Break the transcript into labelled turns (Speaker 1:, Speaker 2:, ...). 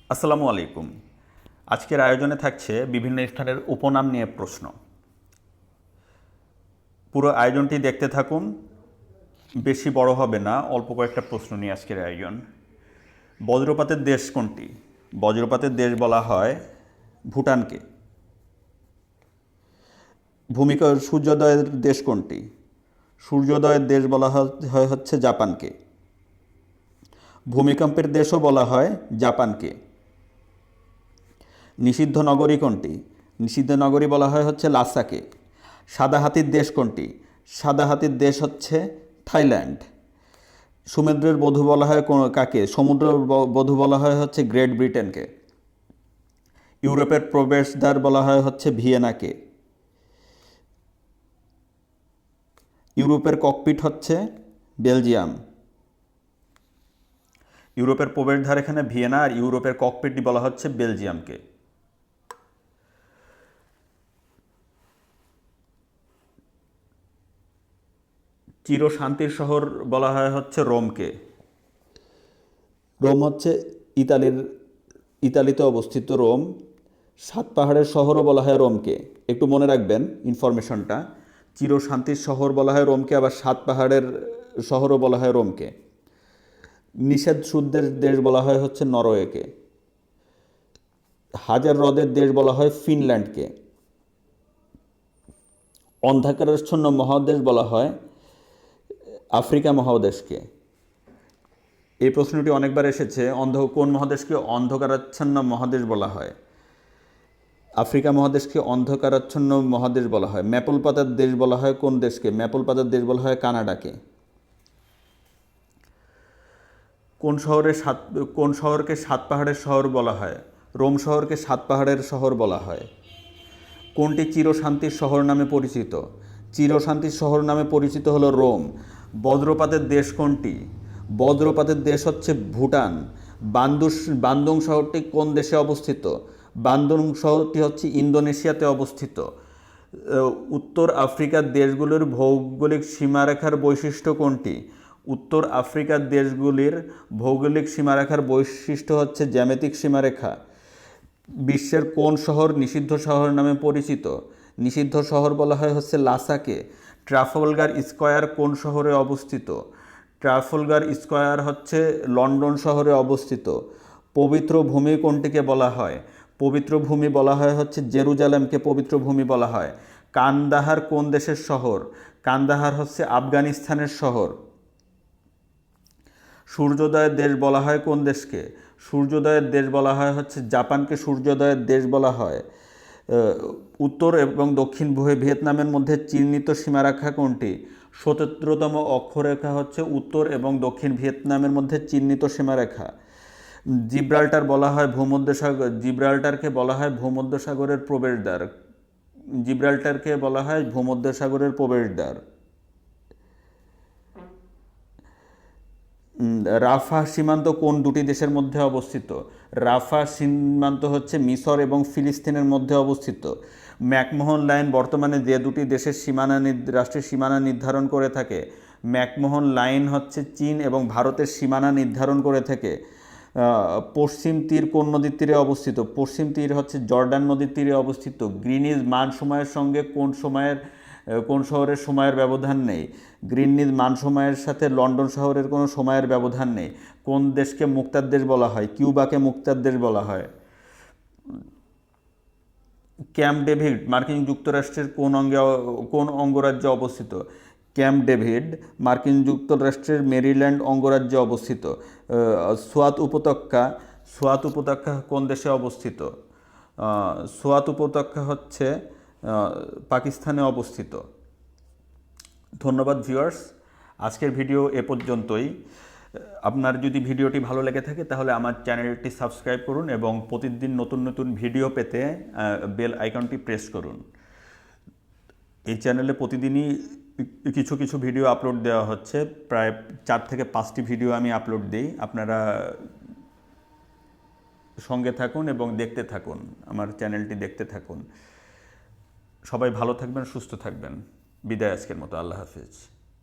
Speaker 1: আসসালামু আলাইকুম। আজকের আয়োজনে থাকছে বিভিন্ন স্থানের উপনাম নিয়ে প্রশ্ন। পুরো আয়োজনটি দেখতে থাকুন। বেশি বড় হবে না, অল্প কয়েকটা প্রশ্ন নিয়ে আজকের আয়োজন। বজ্রপাতের দেশ কোনটি? বজ্রপাতের দেশ বলা হয় ভুটানকে। সূর্যোদয়ের দেশ কোনটি? সূর্যোদয়ের দেশ বলা হয় হচ্ছে জাপানকে। ভূমিকম্পের দেশও বলা হয় জাপানকে। নিষিদ্ধ নগরী কোনটি? নিষিদ্ধ নগরী বলা হয় হচ্ছে লাসাকে। সাদা হাতির দেশ কোনটি? সাদা হাতির দেশ হচ্ছে থাইল্যান্ড। সমুদ্রের বধূ বলা হয় কাকে? সমুদ্রের বধূ বলা হয় হচ্ছে গ্রেট ব্রিটেনকে। ইউরোপের প্রবেশদ্বার বলা হয় হচ্ছে ভিয়েনাকে। ইউরোপের ককপিট হচ্ছে বেলজিয়াম। ইউরোপের প্রবেশদ্বার এখানে ভিয়েনা, আর ইউরোপের ককপিট বলা হচ্ছে বেলজিয়ামকে। চিরশান্তির শহর বলা হয় হচ্ছে রোমকে। রোম হচ্ছে ইতালিতে অবস্থিত রোম। সাত পাহাড়ের শহরও বলা হয় রোমকে। একটু মনে রাখবেন ইনফরমেশনটা। চিরশান্তির শহর বলা হয় রোমকে, আবার সাত পাহাড়ের শহরও বলা হয় রোমকে। নিষেধ শুদ্ধের দেশ বলা হয় হচ্ছে নরওয়েকে। হাজার হ্রদের দেশ বলা হয় ফিনল্যান্ডকে। অন্ধকারাচ্ছন্ন মহাদেশ বলা হয় আফ্রিকা মহাদেশকে। এই প্রশ্নটি অনেকবার এসেছে, কোন মহাদেশকে অন্ধকারাচ্ছন্ন মহাদেশ বলা হয়? আফ্রিকা মহাদেশকে অন্ধকারাচ্ছন্ন মহাদেশ বলা হয়। ম্যাপল পাতার দেশ বলা হয় কোন দেশকে? ম্যাপল পাতার দেশ বলা হয় কানাডাকে। কোন শহরকে সাত পাহাড়ের শহর বলা হয়? রোম শহরকে সাত পাহাড়ের শহর বলা হয়। কোনটি চিরশান্তির শহর নামে পরিচিত? চিরশান্তির শহর নামে পরিচিত হলো রোম। বজ্রপাতের দেশ কোনটি? বজ্রপাতের দেশ হচ্ছে ভুটান। বান্দুং শহরটি কোন দেশে অবস্থিত? বান্দুং শহরটি হচ্ছে ইন্দোনেশিয়াতে অবস্থিত। উত্তর আফ্রিকার দেশগুলির ভৌগোলিক সীমারেখার বৈশিষ্ট্য কোনটি? উত্তর আফ্রিকার দেশগুলির ভৌগোলিক সীমারেখার বৈশিষ্ট্য হচ্ছে জ্যামিতিক সীমারেখা। বিশ্বের কোন শহর নিষিদ্ধ শহর নামে পরিচিত? নিষিদ্ধ শহর বলা হয় হচ্ছে লাসাকে। ট্রাফলগার স্কয়ার কোন শহরে অবস্থিত? ট্রাফলগার স্কয়ার হচ্ছে লন্ডন শহরে অবস্থিত। পবিত্র ভূমি কোনটিকে বলা হয়? পবিত্র ভূমি বলা হয় হচ্ছে জেরুজালেমকে পবিত্র ভূমি বলা হয়। কান্দাহার কোন দেশের শহর? কান্দাহার হচ্ছে আফগানিস্তানের শহর। সূর্যোদয়ের দেশ বলা হয় কোন দেশকে? সূর্যোদয়ের দেশ বলা হয় হচ্ছে জাপানকে সূর্যোদয়ের দেশ বলা হয়। উত্তর এবং দক্ষিণ ভিয়েতনামের মধ্যে চিহ্নিত সীমারেখা কোনটি? 17তম অক্ষরেখা হচ্ছে উত্তর এবং দক্ষিণ ভিয়েতনামের মধ্যে চিহ্নিত সীমারেখা। জিব্রাল্টারকে বলা হয় ভূমধ্যসাগরের প্রবেশদ্বার। জিব্রাল্টারকে বলা হয় ভূমধ্যসাগরের প্রবেশদ্বার। রাফা সীমান্ত কোন দুটি দেশের মধ্যে অবস্থিত? রাফা সীমান্ত হচ্ছে মিশর এবং ফিলিস্তিনের মধ্যে অবস্থিত। ম্যাকমোহন লাইন বর্তমানে যে দুটি দেশের রাষ্ট্রের সীমানা নির্ধারণ করে থাকে? ম্যাকমোহন লাইন হচ্ছে চীন এবং ভারতের সীমানা নির্ধারণ করে থাকে। পশ্চিম তীর কোন নদীর তীরে অবস্থিত? পশ্চিম তীর হচ্ছে জর্ডান নদীর তীরে অবস্থিত। গ্রিনিজ মান সময়ের সঙ্গে কোন শহরের সময়ের ব্যবধান নেই? গ্রিনিজ মান সময়ের সাথে লন্ডন শহরের কোনো সময়ের ব্যবধান নেই। কোন দেশকে মুক্তার দেশ বলা হয়? কিউবাকে মুক্তার দেশ বলা হয়। ক্যাম্প ডেভিড মার্কিন যুক্তরাষ্ট্রের কোন অঙ্গরাজ্যে অবস্থিত? ক্যাম্প ডেভিড মার্কিন যুক্তরাষ্ট্রের মেরিল্যান্ড অঙ্গরাজ্যে অবস্থিত। সোয়াত উপত্যকা কোন দেশে অবস্থিত? সোয়াত উপত্যকা হচ্ছে পাকিস্তানে অবস্থিত। ধন্যবাদ ভিউয়ার্স, আজকের ভিডিও এ পর্যন্তই। আপনার যদি ভিডিওটি ভালো লেগে থাকে তাহলে আমার চ্যানেলটি সাবস্ক্রাইব করুন এবং প্রতিদিন নতুন নতুন ভিডিও পেতে বেল আইকনটি প্রেস করুন। এই চ্যানেলে প্রতিদিনই কিছু কিছু ভিডিও আপলোড দেওয়া হচ্ছে। প্রায় 4 থেকে 5টি ভিডিও আমি আপলোড দিই। আপনারা সঙ্গে থাকুন এবং দেখতে থাকুন, আমার চ্যানেলটি দেখতে থাকুন। সবাই ভালো থাকবেন, সুস্থ থাকবেন। বিদায় আজকের মতো। আল্লাহ হাফিজ।